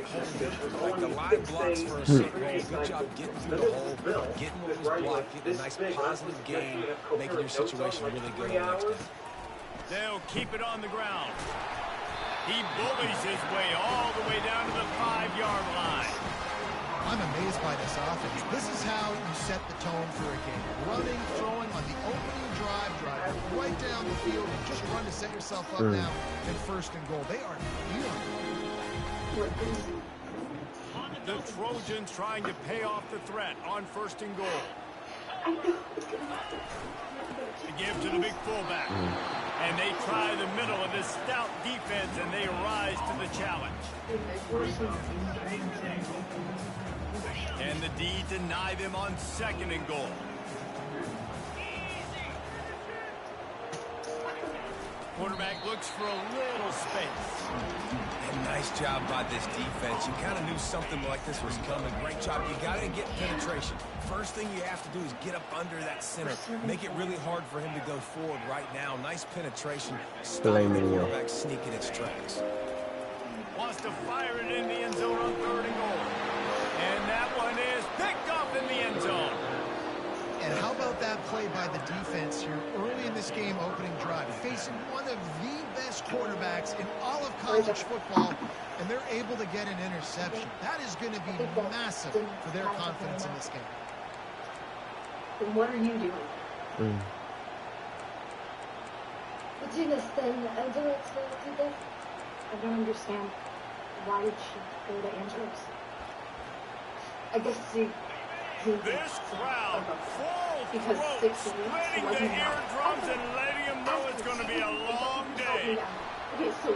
hold him. Like the line blocks for a certain hole. Good job getting through the hole, getting what was blocked, getting a nice positive gain, making your situation really good on the next down. They'll keep it on the ground. He bullies his way all the way down to the 5-yard line. I'm amazed by this offense. This is how you set the tone for a game. Running, throwing on the opening drive, driving right down the field, and just run to set yourself up now at 1st and goal. They are feeling it. The Trojans trying to pay off the threat on 1st and goal. To give to the big fullback. And they try the middle of this stout defense, and they rise to the challenge. And the D deny them on 2nd and goal. Quarterback looks for a little space. And nice job by this defense. You kind of knew something like this was coming. Great job. You got to get penetration. First thing you have to do is get up under that center. Make it really hard for him to go forward right now. Nice penetration. Stop the quarterback sneaking its tracks. Wants to fire it in the end zone on 3rd and goal. And that one is picked off in the end zone. And how about that play by the defense here early in this game opening drive, facing one of the best quarterbacks in all of college football, and they're able to get an interception. That is going to be massive for their confidence in this game. Then what are you doing? But you understand, I don't explain to this. I don't understand why it should go to Andrews. I guess this crowd full throat, splitting the eardrums and letting them know it's going to be a long day. Okay, so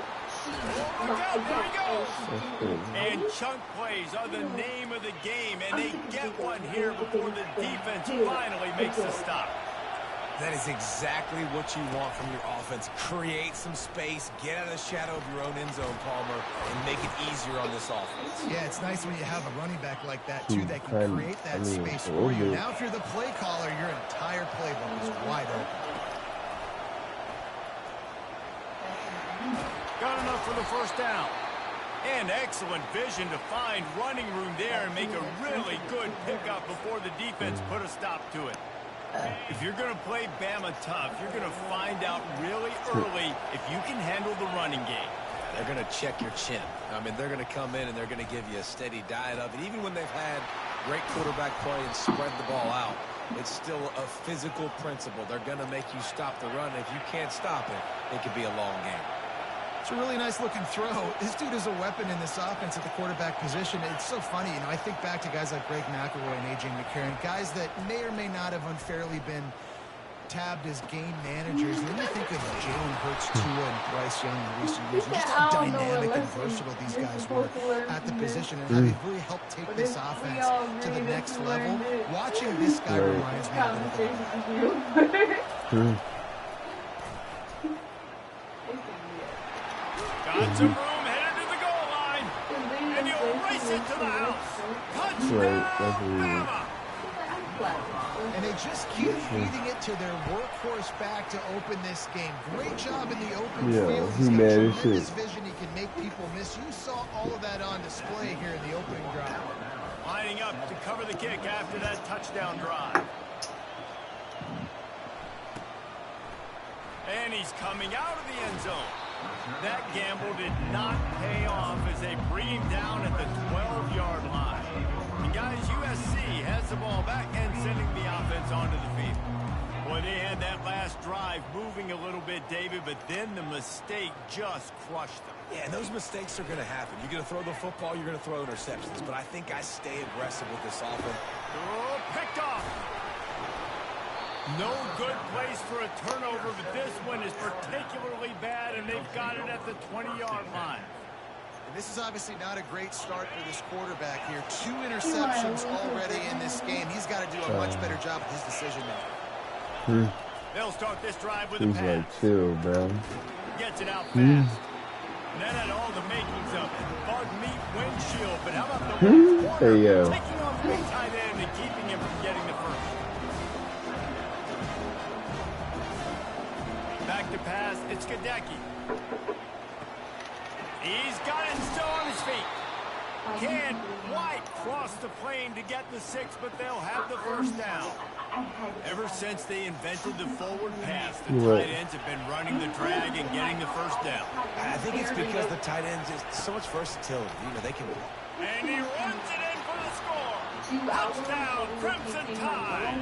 and chunk plays are the name of the game, and they get one here before the defense finally makes a stop. That is exactly what you want from your offense. Create some space, get out of the shadow of your own end zone, Palmer, and make it easier on this offense. Yeah, it's nice when you have a running back like that, too, that can create that space for you. Now, if you're the play caller, your entire playbook is wide open. Got enough for the 1st down. And excellent vision to find running room there and make a really good pickup before the defense put a stop to it. If you're going to play Bama tough, you're going to find out really early if you can handle the running game. They're going to check your chin. I mean, they're going to come in and they're going to give you a steady diet of it. Even when they've had great quarterback play and spread the ball out, it's still a physical principle. They're going to make you stop the run. If you can't stop it, it could be a long game. It's a really nice-looking throw. This dude is a weapon in this offense at the quarterback position. It's so funny. You know, I think back to guys like Greg McElroy and A.J. McCarron, guys that may or may not have unfairly been tabbed as game managers. And then you think of Jalen Hurts, Tua, and Bryce Young in recent years, and just how dynamic and versatile these guys were at the position and how they've really helped take this offense to the next level. Watching this guy reminds me of it. Got some room headed to the goal line. And he'll race it to the house. Touchdown, Bama. And they just keep feeding it to their workhorse back to open this game. Great job in the open field. He's got tremendous vision. He can make people miss. You saw all of that on display here in the opening drive. Lining up to cover the kick after that touchdown drive. And he's coming out of the end zone. That gamble did not pay off as they bring him down at the 12-yard line. And guys, USC has the ball back and sending the offense onto the field. Boy, they had that last drive moving a little bit, David, but then the mistake just crushed them. Yeah, and those mistakes are going to happen. You're going to throw the football, you're going to throw interceptions. But I think I stay aggressive with this offense. Oh, picked off. No good place for a turnover, but this one is particularly bad, and they've got it at the 20-yard line. And this is obviously not a great start for this quarterback here. 2 interceptions already in this game. He's got to do a much better job with his decision-making. They'll start this drive with a pass. Like chill, bro. Gets it out fast. And that had all the makings of it. Bug meat windshield, but how about the corner taking off the tight end and keeping him from getting the first? Back to pass, it's Gadecki. He's got it still on his feet. can't quite cross the plane to get the 6, but they'll have the first down. Ever since they invented the forward pass, the tight ends have been running the drag and getting the first down. I think it's because the tight ends is so much versatility. You know, they can... And he runs it in for the score. Touchdown, Crimson Tide.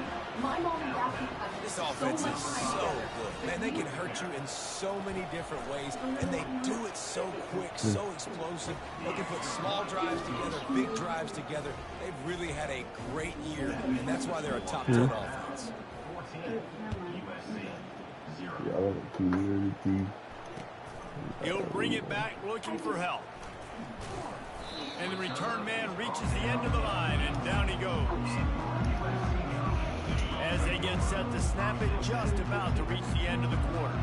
This offense is so good. Man, they can hurt you in so many different ways, and they do it so quick, so explosive. They can put small drives together, big drives together. They've really had a great year, and that's why they're a top 10 offense. He'll bring it back looking for help. And the return man reaches the end of the line, and down he goes. As they get set to snap it, just about to reach the end of the quarter.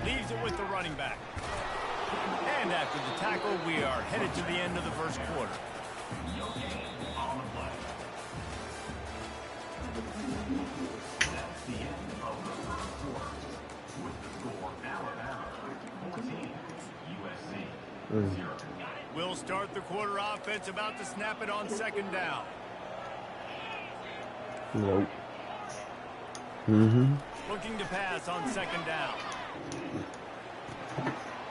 Leaves it with the running back. And after the tackle, we are headed to the end of the first quarter. We'll start the quarter offense, about to snap it on second down. Nope. Looking to pass on second down.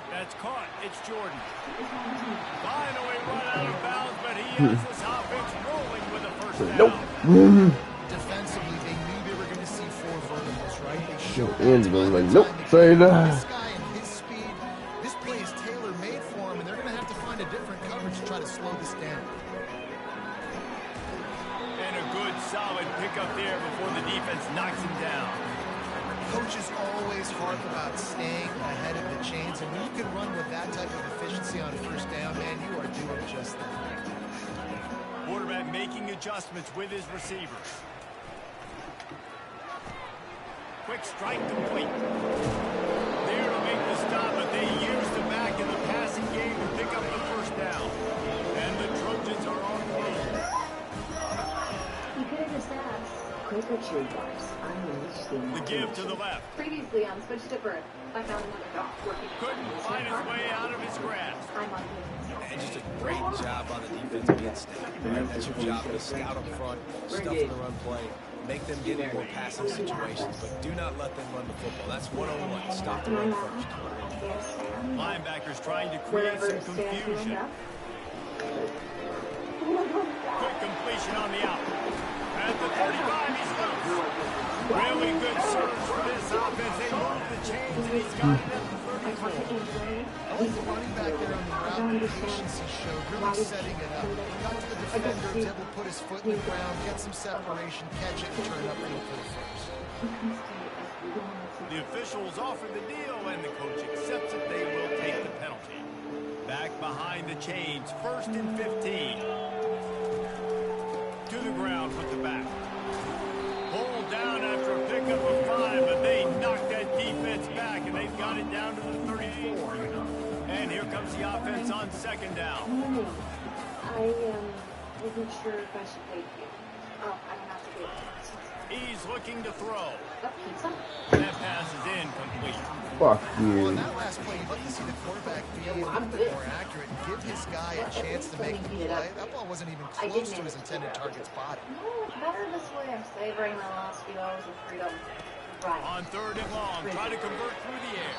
That's caught. It's Jordan. Finally run out of bounds, but he has this offense rolling with a first down. Nope. Defensively, they knew they were going to see 4 verticals, right? They showed Ends going like, nope, say that. This guy and his speed, this play is tailor-made for him, and they're going to have to find a different coverage to try to slow this down. And a good, solid pickup there before the defense knocks him down. Coaches always harp about staying ahead of the chains, and when you can run with that type of efficiency on first down, man, you are doing just that. Quarterback making adjustments with his receivers. Quick strike complete. There to make the stop, but they use the back in the passing game to pick up the first down. And the Trojans are on the move. You could have just asked. Quaker Chewy Bars. The give to the left. Previously on Switch Dipper, I found another dog working. Couldn't find his way out of his grasp. I'm on And just a great job on the defense being stacked. Right? That's your job, to scout up front, stuff in the run play, make them get in more passive situations, but do not let them run the football. That's 101. Stop the run first. Linebackers trying to create some confusion. Quick completion on the out. At the 35, he's loose. Really good surge for this offense. They move the chains, and he's got it at the 34. I like the running back there on the route, the patience he showed, really setting it up. Got to the defender, was able to put his foot in the ground, get some separation, catch it, and turn it upfield for the first. The officials offer the deal, and the coach accepts it. They will take the penalty. Back behind the chains, 1st and 15. To the ground with the back. Pulled down after a pickup of 5, but they knocked that defense back, and they've got it down to the 34. And here comes the offense on second down. I wasn't sure if I should wait here. Oh, I don't have to do it. He's looking to throw. A pizza? That pass is incomplete. Fuck Well, in you. that last play, you'd like to see the quarterback be a little bit more accurate and give his guy a chance to make the play. That ball wasn't even close to his intended target's body. No, it's better this way. I'm savoring my last few hours of freedom. Right. On 3rd and long, try to convert through the air.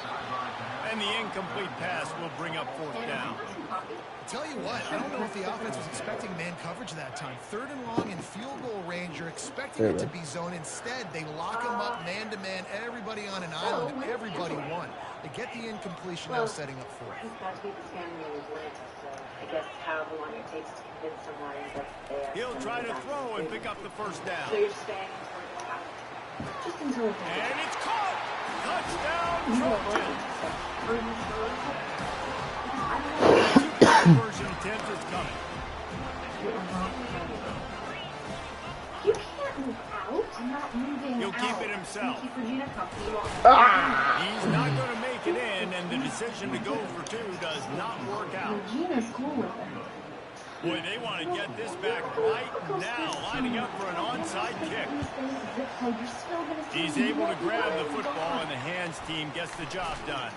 And the incomplete pass will bring up 4th down. Tell you what, I don't know if the offense was expecting man coverage that time. 3rd and long in field goal range, you're expecting it to be zone. Instead, they lock him up man-to-man, everybody on an island, and everybody won. They get the incompletion, now setting up for it. He's got to be the scanning of his limits, so I guess however long it takes to convince someone that they are. He'll try to throw and pick up the first down. So you're staying just until it's And it's caught! Touchdown, Trojans! Conversion attempt is coming. You can't move out. I'm not moving He'll out. keep it himself. Thank you, Regina. He's not going to make it in, and the decision to go for 2 does not work out. Regina's cool with it. Boy, they want to get this back right now, lining up for an onside kick. He's able to grab the football, and the hands team gets the job done.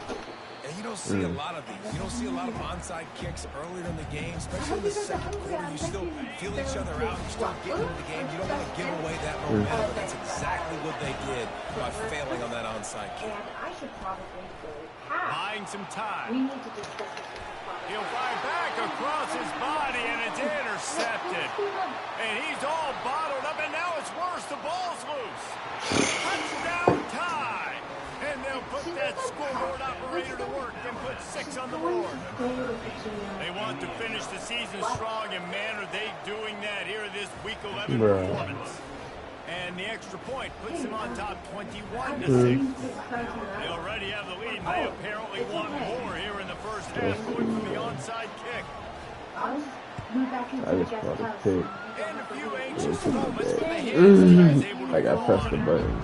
And you don't see a lot of these. You don't see a lot of onside kicks earlier in the game, especially in the second quarter. You still feel each other out. You start getting into the game. You don't want to give away that momentum, but that's exactly what they did by failing on that onside kick. I should probably go Buying some time. We need to discuss this. He'll fly back across his body, and it's intercepted. And he's all bottled up, and now it's worse. The ball's loose. Touchdown time. And they'll put that scoreboard operator to work and put 6 on the board. They want to finish the season strong, and man, are they doing that here in this Week 11 performance. And the extra point puts them on top 21-6. They already have the lead, and they apparently want more here in the first half, going from the onside kick. I just caught a pick. And a few anxious moments with the hands able to Like I pressed the button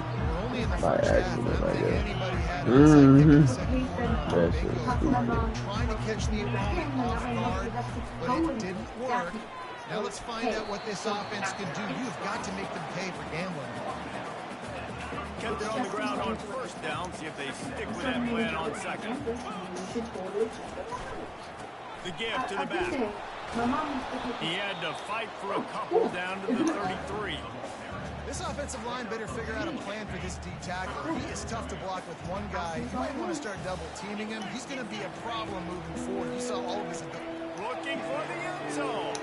by accident, I guess. That shit was stupid. Trying to catch the opponent off guard, but it didn't work. Now let's find out what this offense can do. You've got to make them pay for gambling. Kept it on the ground on first down. See if they stick with that plan on second. The give to the back. He had to fight for a couple down to the 33. This offensive line better figure out a plan for this D tackle. He is tough to block with one guy. You might want to start double teaming him. He's going to be a problem moving forward. You saw all of his ability. Looking for the end zone.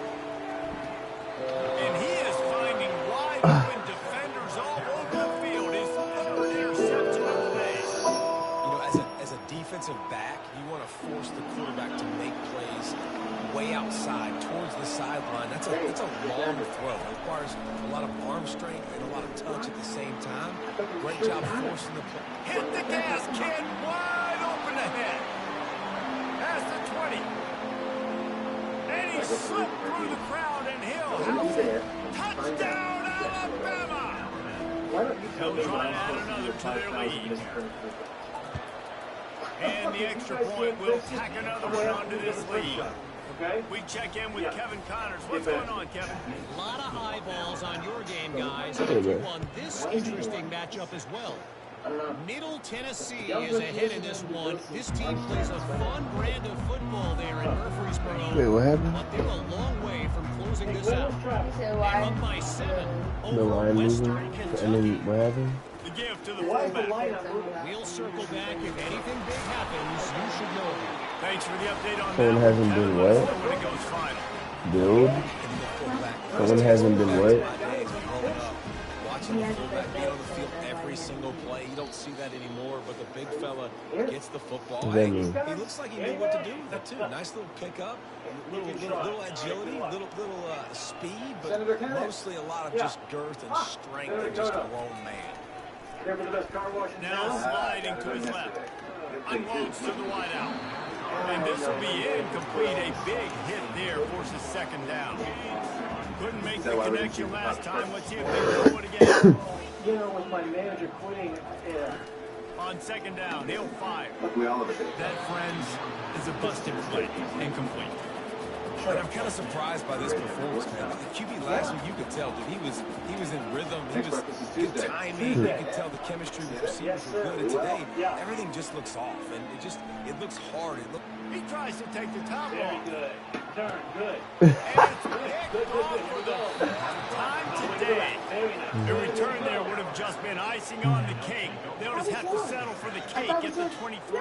And he is finding wide open defenders all over the field. His third interception of the day. You know, as a defensive back, you want to force the quarterback to make plays way outside towards the sideline. That's a long throw. It requires a lot of arm strength and a lot of touch at the same time. Great job forcing the play. Hit the gas, kid. Wide open ahead. Past the 20. And he slipped through the crowd, and Hill housed it. Touchdown, Alabama! They'll try to add another to their lead. And the extra point will tack another one onto this lead. We check in with Kevin Connors. What's going on, Kevin? A lot of eyeballs on your game, guys. And you won this interesting matchup as well. Middle Tennessee is ahead in this one. This team plays a fun brand of football there in Murfreesboro. Wait, what happened? But they're a long way from closing this out. They're up by 7 The over line moving? Western And Kentucky. then what happened? The give to the fullback. We'll circle back. If anything big happens, you should know. Thanks for the update on Someone that. hasn't been Kevin, what? let's know when it goes final. Build? Someone hasn't been what? Watching the fullback get on the field every single play. You don't see that anymore, but the big fella gets the football. What does that Hey, mean? he looks like he knew what to do with it, too. Nice little pickup, little agility, little speed, but mostly a lot of just girth and strength and just a grown man. Now sliding to his left. Unloads to the wideout. And this will be incomplete. A big hit there forces second down. Couldn't make the connection last time. Let's see if they do it again. You know, with my manager quitting, On second down, he'll fire. That, friends, is a busted play. Incomplete. And I'm kind of surprised by this performance, man. The QB last week, you could tell that he was in rhythm. He was good timing. You could tell the chemistry with receivers were good. And today, everything just looks off, and it looks hard. He tries to take the top very off. good. Turn, good. And it's picked off for the fourth time today. Very nice. A return there would have just been icing on the cake. They'll just have to settle for the cake at the 23.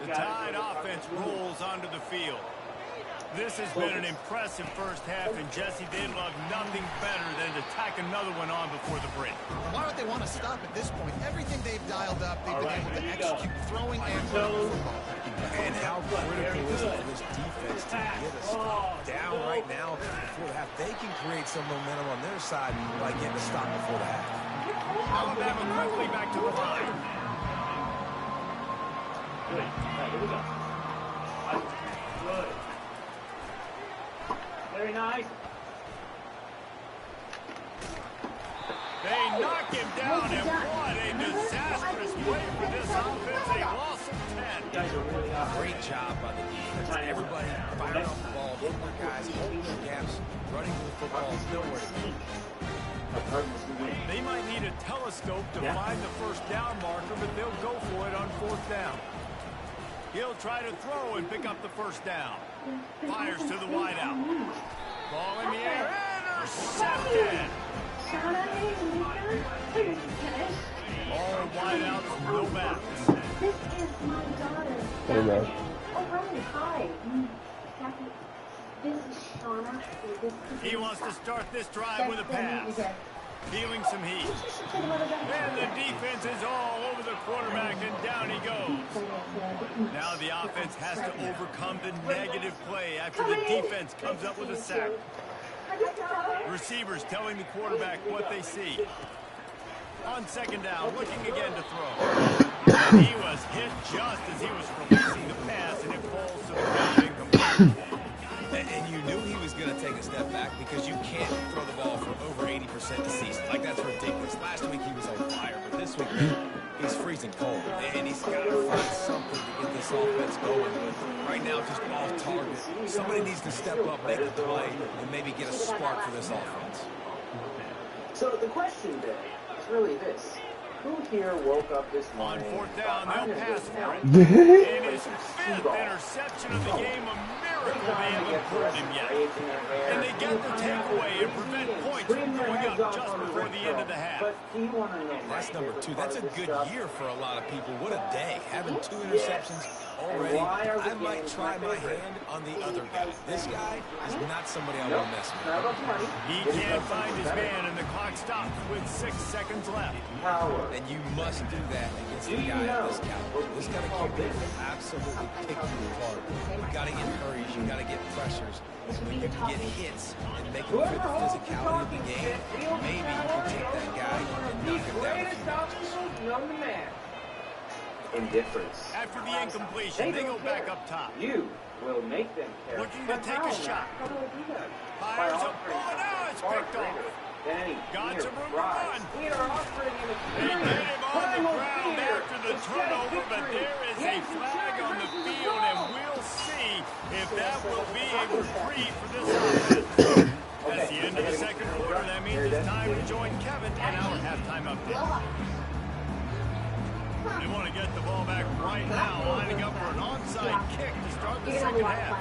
The Tide offense rolls onto the field. This has been an impressive first half, and Jesse, they'd love nothing better than to tack another one on before the break. Why would they want to stop at this point? Everything they've dialed up, they've been able to execute throwing and running the football. And how critical is it for this defense to get a stop down right now before the half? They can create some momentum on their side by getting a stop before the half. Alabama quickly back to the line. Good. All right, here we go. Good. Very nice. They knock him down, and what a disastrous play for this offense. A loss of 10. You guys are really out. Great job by the defense. Everybody firing off the ball, hitting their guys, holding their gaps, running to the football. Nowhere to go. They might need a telescope to find the first down marker, but they'll go for it on fourth down. He'll try to throw and pick up the first down. Fires to the wideout. Ball in the air. Intercepted. All wideouts, no backs. This is my daughter. Hey, man. Oh, hi. Kathy, this is Shauna. He wants to start this drive with a pass. Feeling some heat. And the defense is all over the quarterback, and down he goes. Now the offense has to overcome the negative play after the defense comes up with a sack. Receivers telling the quarterback what they see. On second down, looking again to throw. He was hit just as he was releasing the pass, and it falls to the ground incomplete. And you knew he was going to take a step back because you can't throw the ball for over 80% this season. Like, that's ridiculous. Last week he was on fire, but this week he's freezing cold. And he's got to find something to get this offense going. But right now, just off target. Somebody needs to step up, make the play, and maybe get a spark for this offense. So the question then is really this. Who here woke up this morning? On fourth down, they'll pass for it. And his fifth interception of the game, a miracle they haven't pulled him yet. And they get the takeaway and prevent points from going up just before the end of the half. That's number 2. That's a good year for a lot of people. What a day. Having 2 interceptions already. I might try my hand on the other guy. This guy is not somebody I want to mess with. He can't find his man, and the clock stops with 6 seconds left. And you must do that against the guy of this caliber. This got to keep people absolutely picking you apart. You got to get hurries. You got to get pressures. When you can get hits and make it fit the physicality of the game, maybe you can take that guy and knock him down. Indifference. After the incompletion, they go back up top. You will make them care. Looking to take a shot. Fires up. Oh, now it's picked off. Got some room to run. They get him on the ground after the turnover, but there is a flag on the field, and we'll see if that will be a reprieve for this offense. That's the end of the second quarter. That means it's time to join Kevin in our halftime update. They want to get the ball back right now, lining up for an onside kick to start the second half.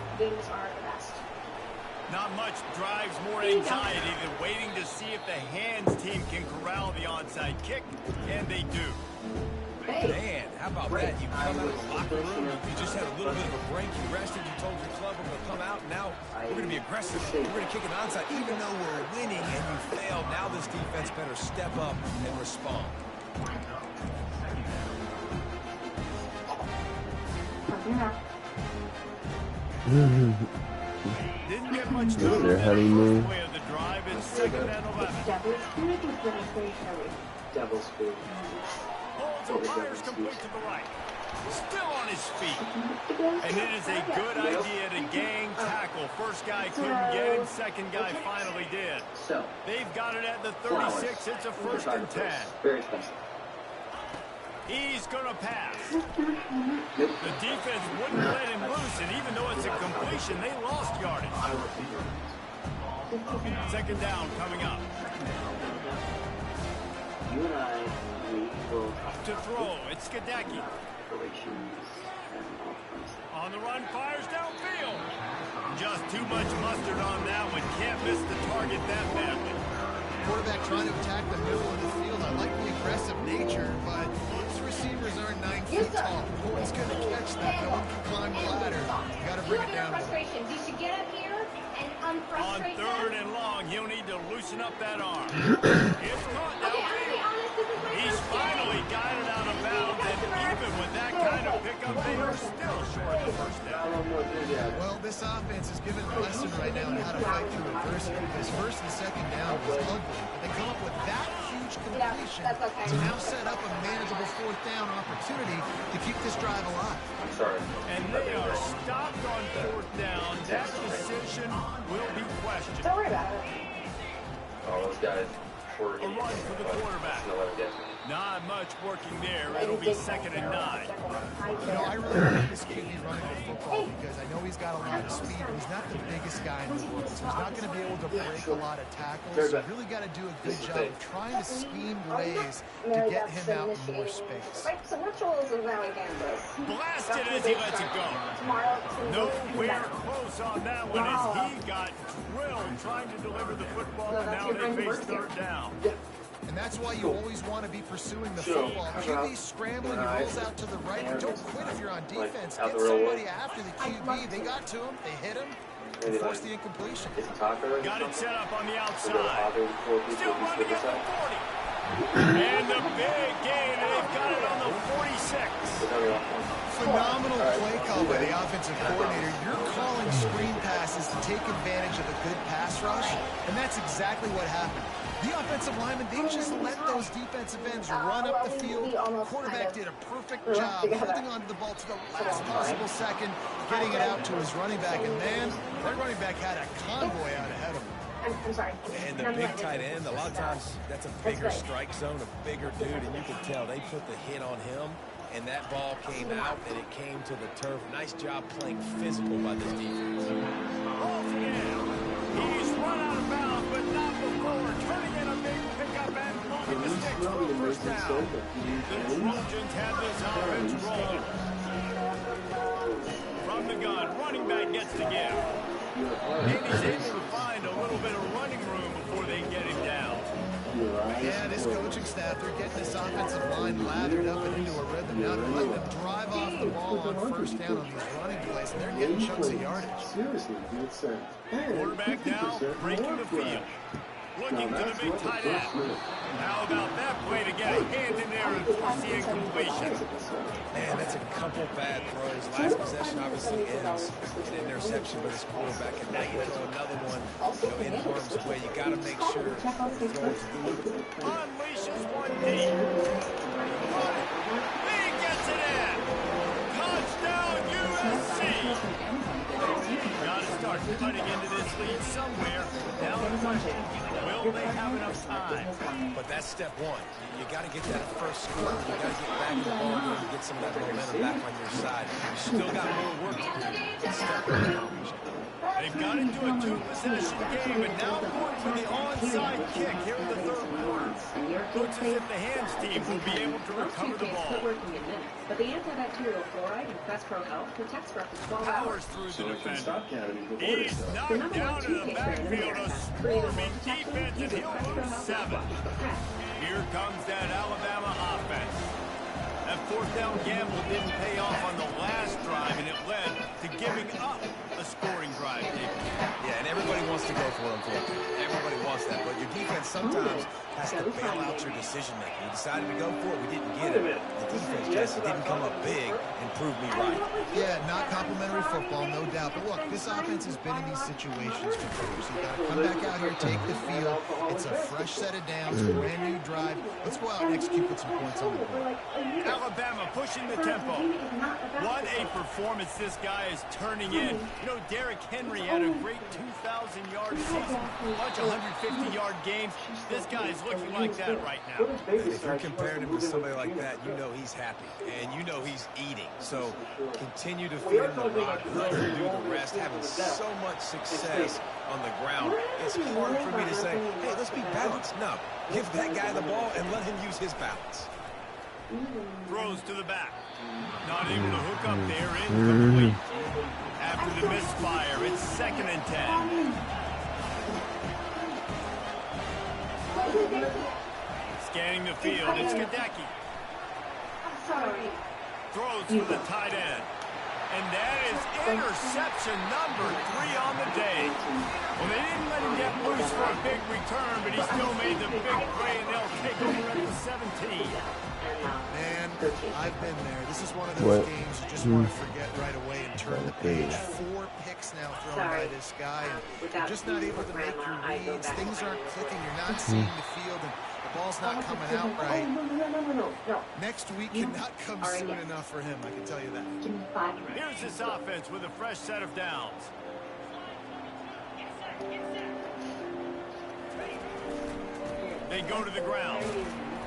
Not much drives more anxiety than waiting to see if the hands team can corral the onside kick, and they do. Man, how about that? You come out of the locker room, you just had a little bit of a break, you rested, you told your club we're going to come out, now we're going to be aggressive, we're going to kick an onside. Even though we're winning and you failed, now this defense better step up and respond. Didn't get much to their honeymoon. of the drive. It's second and 11. Devil's food. Holds and fires complete to the right. Still on his feet. And it is a good idea to gang tackle. First guy couldn't get him. Second guy finally did. They've got it at the 36. It's a 1st and 10. Very expensive. He's going to pass. The defense wouldn't let him loose, and even though it's a completion, they lost yardage. Second down coming up. You and I, we will To throw, it's Skadecki. On the run, fires downfield. Just too much mustard on that one. Can't miss the target that badly. Quarterback trying to attack the middle of the field. I like the aggressive nature, but those receivers aren't 9 feet tall. No one's going to catch that. No one can climb the ladder. You got to bring it down. You should get up here and On unfrustrate third them. and long, he'll need to loosen up that arm. It's caught downfield. He's finally got it out of bounds, and even with that kind of pickup, they are still short of the first down. Well, this offense is given a lesson right now on how to fight through adversity, because first and second down was ugly. But they come up with that huge completion to now set up a manageable 4th down opportunity to keep this drive alive. I'm sorry. And they are stopped on 4th down. That decision will be questioned. Don't worry about it. All those guys were A run for the quarterback. Not much working there. It'll be 2nd and 9. You know, I really like this QB running the football because I know he's got a lot of speed, but he's not the biggest guy in the world, so he's not going to be able to break a lot of tackles. So you really got to do a good job of trying to scheme ways to get him out in more space. Blasted as he lets it go. Nowhere close on that one as he got drilled trying to deliver the football, and now they face 3rd down. And that's why you always want to be pursuing the football. QB scrambling, he rolls out to the right. Don't quit if you're on defense. Get somebody after the QB. They got to him. They hit him. And forced the incompletion. Got it set up on the outside. Still running at the 40. And the big gain. They've got it on the 46. Phenomenal play call by the offensive coordinator. You're calling screen passes to take advantage of a good pass rush, and that's exactly what happened. The offensive linemen, they just let those defensive ends run up the field. Quarterback did a perfect job holding onto the ball to the last possible second, getting it out to his running back. And, man, that running back had a convoy out ahead of him. I'm sorry. And the big tight end, a lot of times that's a bigger strike zone, a bigger dude, and you can tell they put the hit on him, and that ball came out, and it came to the turf. Nice job playing physical by this defense. He's run out of bounds, but not before turning in a big pickup and moving the sticks for a 1st down. The Trojans have this offense rolling. From the gun, running back gets the give. And he's able to find a little bit of running room before they get him down. Yeah, this coaching staff, they're getting this offensive line lathered up and into a rhythm. Now they're letting them drive off the ball on 1st down on these running plays, and they're getting chunks of yardage. Quarterback now breaking the field. Looking to the big tight end. How about that play to get a hand in there and force the incompletion? Man, that's a couple bad throws. Last possession obviously ends an interception with his quarterback, and now you throw another one, in harm's way. You got to make sure the throws good. Unleashes one deep. He gets it in. Touchdown USC. Got to start cutting into this lead somewhere. Now the question, will they have enough time? But that's step one. You got to get that first score. You got to get back in the ball game and get some of that momentum back on your side. You still got more work to do. It's step one. They've got into a 2-possession game, and now going for the onside kick here in the 3rd quarter. Looks as if the hands team will be able to recover the ball. But the antibacterial fluoride in Quest Pro Health protects for up to 12 hours. Powers through the defender. He's knocked down in the backfield, a swarming defense, and he'll lose 7. Here comes that Alabama offense. That 4th down gamble didn't pay off on the last drive, and it led to giving up a scoring drive. Yeah, and everybody wants to go for it. Everybody wants that, but your defense sometimes has to bail out your decision-making. You decided to go for it. We didn't get it. The defense just didn't come up big and prove me right. Yeah, not complimentary football, no doubt. But look, this offense has been in these situations for years. You got to come back out here, take the field. It's a fresh set of downs, a brand new drive. Let's go out and execute with some points on the board. Alabama pushing the tempo. What a performance this guy is turning in. You know, Derrick Henry had a great 2,000-yard season, a bunch of 150-yard games. This guy is looking like that right now. If you're comparing him to somebody like that, you know he's happy, and you know he's eating. So continue to feed him the rock, let him do the rest, having so much success on the ground. It's hard for me to say, hey, let's be balanced. No, give that guy the ball and let him use his balance. Throws to the back. Not able to hook up there. Incomplete. After the misfire, it's 2nd and 10. Scanning the field, it's Kadecki. Throws to the tight end. And that is interception number 3 on the day. Well, they didn't let him get loose for a big return, but he still made the big play, and they'll take over at the 17. Man, I've been there. This is one of those games you just want to forget right away and turn the page. 4 picks now thrown by this guy. And you're just not able to make your reads. Things aren't clicking. You're not seeing the field, and the ball's not coming out right. No. Next week cannot come soon enough for him, I can tell you that. Give me 5. Here's this offense with a fresh set of downs. They go to the ground.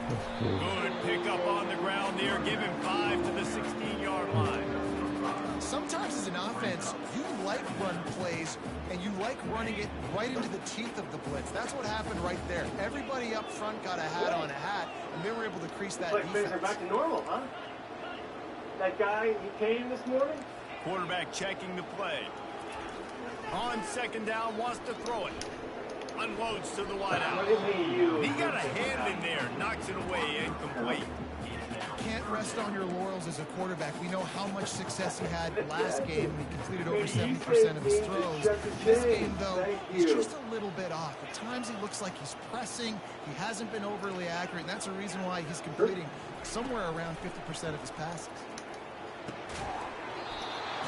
Good pickup on the ground there. Give him 5 to the 16-yard line. Sometimes as an offense, you like run plays, and you like running it right into the teeth of the blitz. That's what happened right there. Everybody up front got a hat on a hat, and they were able to crease that defense. Things are back to normal, huh? That guy, he came this morning? Quarterback checking the play. On second down, wants to throw it. Unloads to the wideout. He got a hand in there, knocks it away, incomplete. You can't rest on your laurels as a quarterback. We know how much success he had last game. He completed over 70% of his throws. This game, though, he's just a little bit off. At times he looks like he's pressing. He hasn't been overly accurate, and that's a reason why he's completing somewhere around 50% of his passes.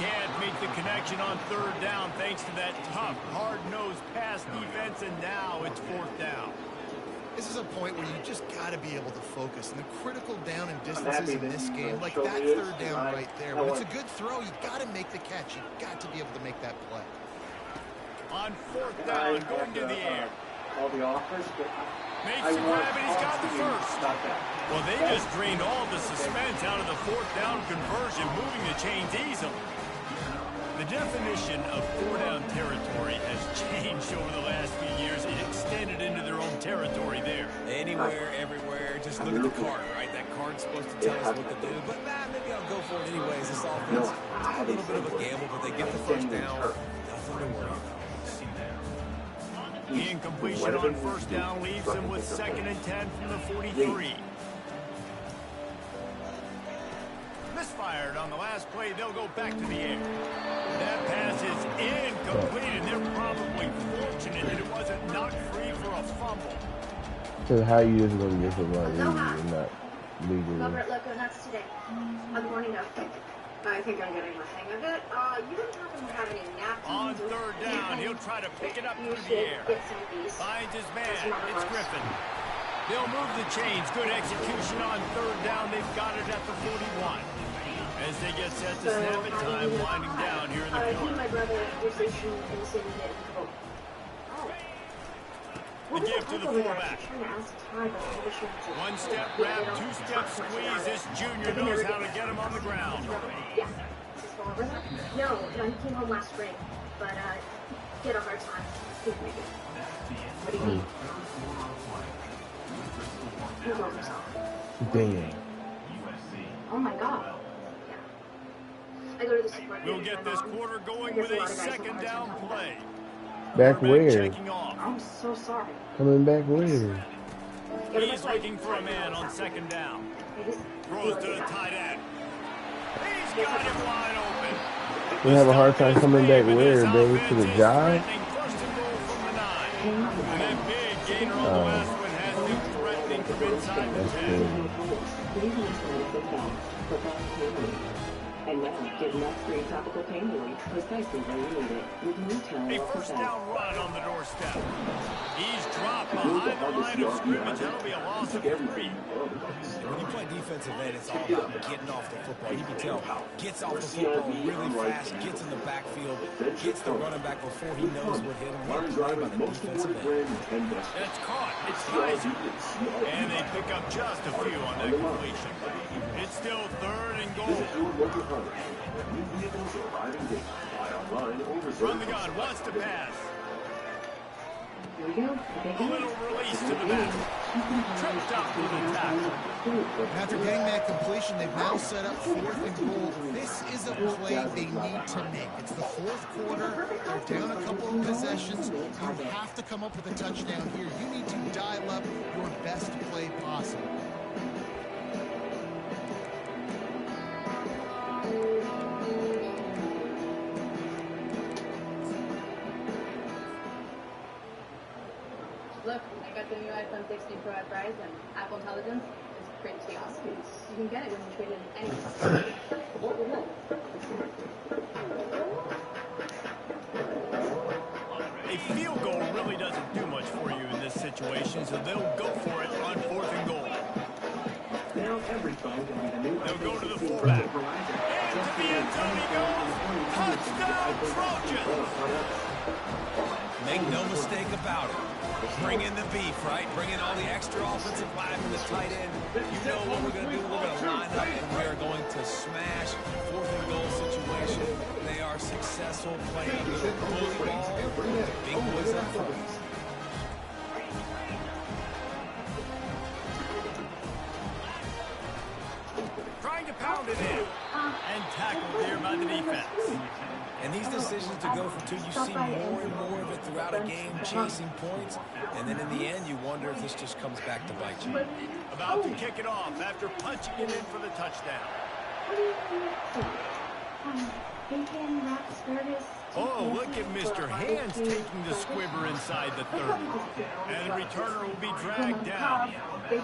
Can't make the connection on third down thanks to that tough, hard-nosed pass defense, and now it's fourth down. This is a point where you just got to be able to focus. And the critical down and distances in this game, like that third down right there, when it's a good throw, you got to make the catch. You got to be able to make that play. On fourth down, going to the air. All the offers. Makes the grab, and he's got the first. Well, they just drained all the suspense out of the fourth down conversion, moving the chains easily. The definition of four-down territory has changed over the last few years. It extended into their own territory there. Anywhere, everywhere, just look at the card, right? That card's supposed to tell us what to do, but maybe I'll go for it anyways. This offense, a little bit of a gamble, but they get the first down. Nothing to worry about. The incompletion on first down leaves them with 2nd and 10 from the 43. Misfired on the last play. They'll go back to the air. That pass is incomplete, and they're probably fortunate that it wasn't knocked free for a fumble. So how you just going to get the run and not legally? Robert, look, nuts today. I'm morning up. I think I'm getting the hang of it. You don't happen to have any napkins? On third down, he'll try to pick it up through the air. Finds his man. It's Griffin. They'll move the chains. Good execution on third down. They've got it at the 41. As they get set to snap it, time winding down here in the corner. Me and my brother were stationed in the city that oh. The give to the fullback. One step wrap, two-step squeeze. This junior knows how to get him on the ground. Yeah. No, he came home last spring, but he had a hard time. What do you mean? He killed himself. Damn. Oh my God. I go to the support. We'll get this quarter going with a second down play. Back where? I'm so sorry. Coming back where? He's looking for a man on second down. Throws to the tight end. He's got him wide open. We have a hard time coming back where, baby? To the job? First and goal from the 9. And that big gainer on the last one has him threatening from inside the 10. And now, get luxury topical pain relief precisely where you need it with new A first down run on the doorstep. He's dropped behind the line of scrimmage. That'll be a loss of 3. When you play defensive end, it's all about getting off the football. You can tell, gets off the football really fast, gets in the backfield, gets the running back before he knows what hit him. What play by the defensive end. That's caught. It's Tyson. And they pick up just a few on that completion. It's still 3rd and goal. From the gun, wants to pass. A little release to the back. Tripped up with the tackle. After getting that completion, they've now set up 4th and goal. This is a play they need to make. It's the 4th quarter. They're down a couple of possessions. You have to come up with a touchdown here. You need to dial up your best play possible. Look, I got the new iPhone 16 Pro at Price, and Apple Intelligence is pretty awesome. You can get it when you trade in any A field goal really doesn't do much for you in this situation, so they'll go for it on 4th and goal. They'll go to the fullback. Into the end zone he goes. Touchdown, Trojans! Make no mistake about it. Bring in the beef, right? Bring in all the extra offensive linemen, the tight end. You know what we're going to do. We're going to line up, and we are going to smash 4th and goal situation. They are successful playing a little bully ball. Big boys up front. Trying to pound it in. And tackled there by the defense. And these decisions to go for 2, you see more and more of it throughout a game, chasing points. And then in the end, you wonder if this just comes back to bite you. About to kick it off after punching it in for the touchdown. Oh, look at Mr. Hands taking the squibber inside the 30. And the returner will be dragged down. The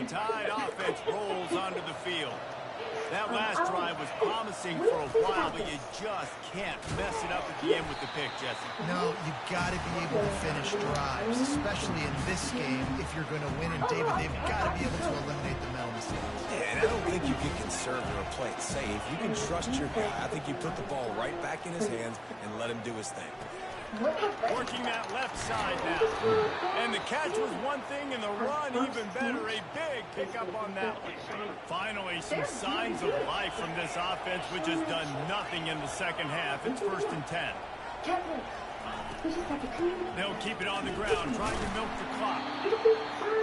Tide offense rolls onto the field. That last drive was promising for a while, but you just can't mess it up at the end with the pick, Jesse. No, you got to be able to finish drives, especially in this game if you're going to win. And David, they've got to be able to eliminate the mental mistakes. Yeah, and I don't think you can conserve or play it safe. You can trust your guy. I think you put the ball right back in his hands and let him do his thing. Working that left side now. And the catch was one thing, and the run even better. A big pickup on that one. Finally, some signs of life from this offense, which has done nothing in the second half. It's 1st and 10. They'll keep it on the ground, trying to milk the clock.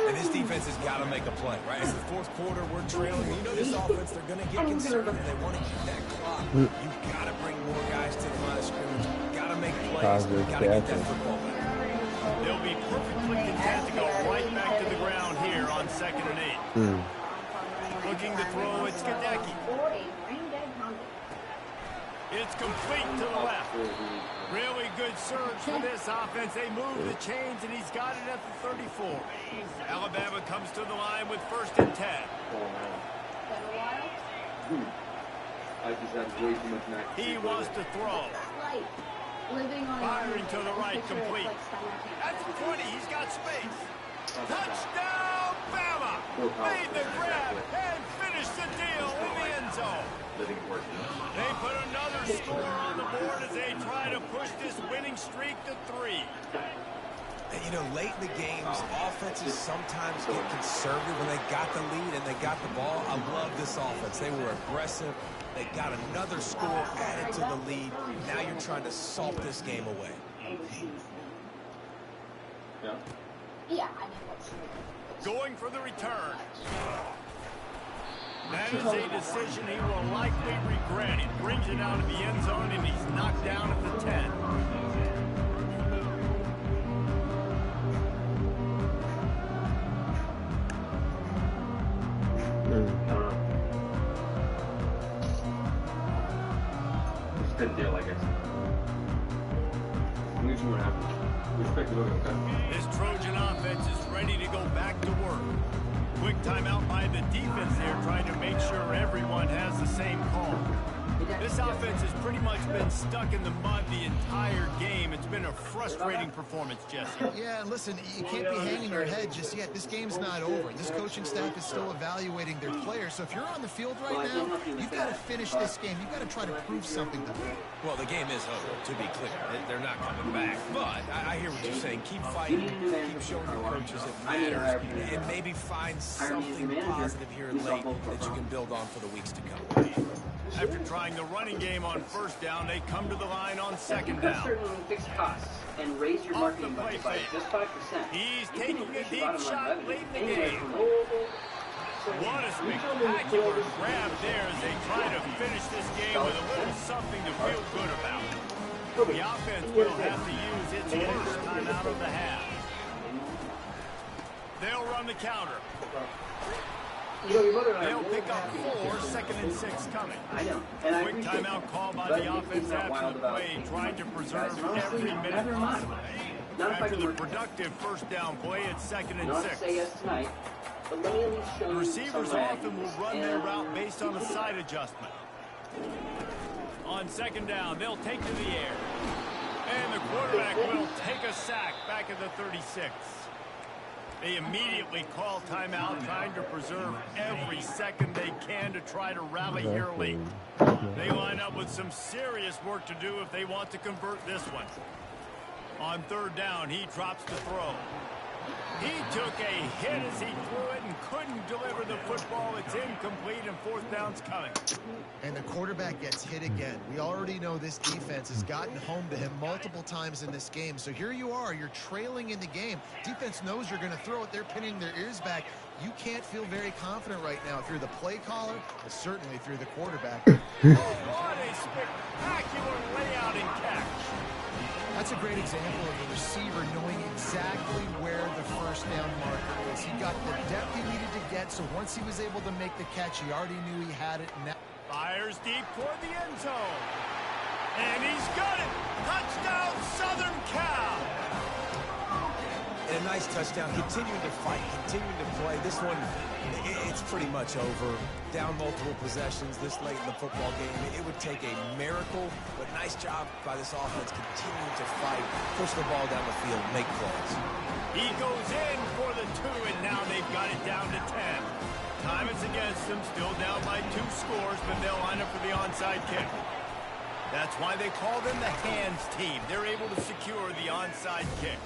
And this defense has got to make a play, right? It's the 4th quarter, we're trailing. You know this offense, they're going to get conservative. They want to keep that clock. You've got to bring more guys to the line of scrimmage. Got to make plays. Got to get that football back. They'll be perfectly content to go right back to the ground here on 2nd and 8. Looking to throw, it's Gadecki. It's complete to the left. Really good surge for this offense. They move the chains, and he's got it at the 34. Alabama comes to the line with 1st and 10. He wants to throw. Firing to the right, complete. At the 20, he's got space. Touchdown, Bama! Made the grab and finished the deal in the end zone. They put another score on the board as they try to push this winning streak to 3. And, you know, late in the games, offenses sometimes get conservative when they got the lead and they got the ball. I love this offense. They were aggressive. They got another score added to the lead. Now you're trying to salt this game away. Yeah, going for the return. That is a decision he will likely regret. He brings it out of the end zone, and he's knocked down at the 10. Good deal, I guess. This Trojan offense is ready to go back to work. Quick timeout by the defense there, trying to make sure everyone has the same call. This offense has pretty much been stuck in the mud the entire game. It's been a frustrating performance, Jesse. Yeah, listen, you can't be hanging your head just yet. This game's not over. This coaching staff is still evaluating their players. So if you're on the field right now, you've got to finish this game. You've got to try to prove something to them. Well, the game is over, to be clear. They're not coming back. But I hear what you're saying. Keep fighting. Keep showing your coaches it matters. And maybe find something positive here late that you can build on for the weeks to come. After trying the running game on first down, they come to the line on second down. Certain fixed costs and raise your marketing budget by just 5%. He's taking a deep shot late in the game. What a spectacular grab there as they try to finish this game with a little something to feel good about. The offense will have to use its first time out of the half. They'll run the counter. They'll pick up 4, 2nd and 6 coming. Quick timeout call by the offense after the play, trying to preserve every minute possible. After the productive first down play, it's 2nd and 6. The receivers often will run their route based on a side adjustment. On second down, they'll take to the air. And the quarterback will take a sack back at the 36. They immediately call timeout, trying to preserve every second they can to try to rally here late. They line up with some serious work to do if they want to convert this one. On third down, he drops the throw. He took a hit as he threw it and couldn't deliver the football. It's incomplete, and fourth down's coming. And the quarterback gets hit again. We already know this defense has gotten home to him multiple times in this game. So here you are. You're trailing in the game. Defense knows you're going to throw it. They're pinning their ears back. You can't feel very confident right now if you're the play caller, but certainly if you're the quarterback. Oh, what a spectacular layout and catch. That's a great example of the receiver knowing exactly where the first down marker is. He got the depth he needed to get, so once he was able to make the catch, he already knew he had it. Now fires deep toward the end zone. And he's got it. Touchdown, Southern Cal. And a nice touchdown. Continuing to fight, continuing to play. This one, it's pretty much over. Down multiple possessions this late in the football game. It would take a miracle, but nice job by this offense continuing to fight, push the ball down the field, make plays. He goes in for the 2, and now they've got it down to 10. Time is against them, still down by 2 scores, but they'll line up for the onside kick. That's why they call them the hands team. They're able to secure the onside kick.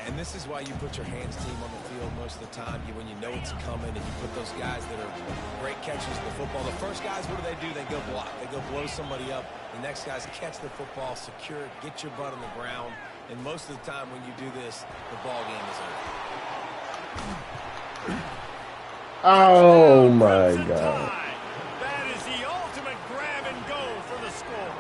And this is why you put your hands team on the field most of the time. When you know it's coming, and you put those guys that are great catchers of the football. The first guys, what do? They go block. They go blow somebody up. The next guys catch the football, secure it, get your butt on the ground. And most of the time when you do this, the ball game is over. Oh, my God. That is the ultimate grab and go for the score.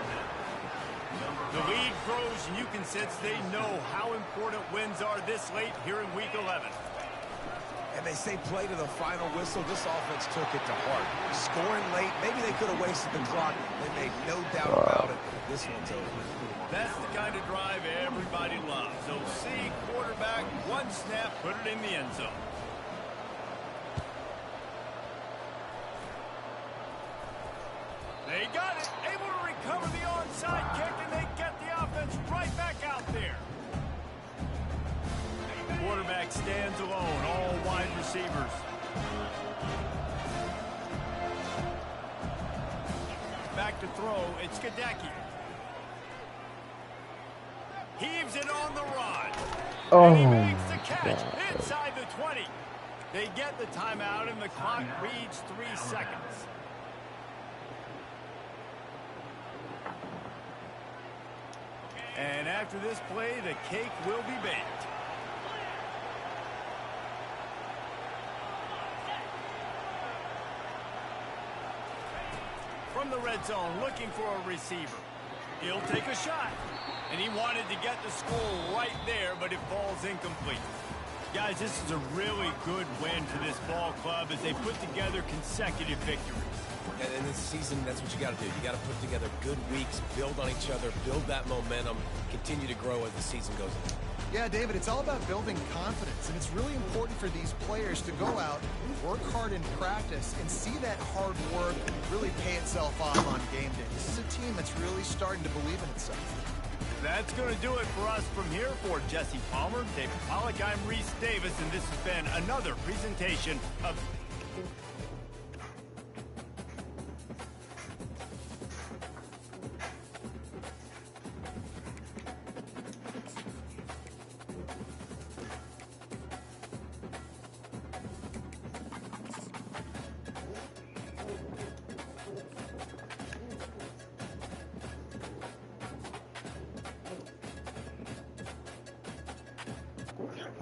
The lead grows, and you can sense they know how important wins are this late here in Week 11. And they say play to the final whistle. This offense took it to heart. Scoring late, maybe they could have wasted the clock. They made no doubt about it. This one's over. That's the kind of drive everybody loves. OC quarterback, one snap, put it in the end zone. They got it, able to recover the onside kick, and they get the offense right back out there. Quarterback stands alone, all wide receivers. Back to throw, it's Gadecki. Heaves it on the run. And he makes the catch inside the 20. They get the timeout, and the clock reads 3 seconds. And after this play, the cake will be baked. From the red zone, looking for a receiver. He'll take a shot. And he wanted to get the score right there, but it falls incomplete. Guys, this is a really good win for this ball club as they put together consecutive victories. And in this season, that's what you got to do. You got to put together good weeks, build on each other, build that momentum, continue to grow as the season goes on. Yeah, David, it's all about building confidence, and it's really important for these players to go out, work hard in practice, and see that hard work really pay itself off on game day. This is a team that's really starting to believe in itself. That's going to do it for us from here. For Jesse Palmer, David Pollack, I'm Reese Davis, and this has been another presentation of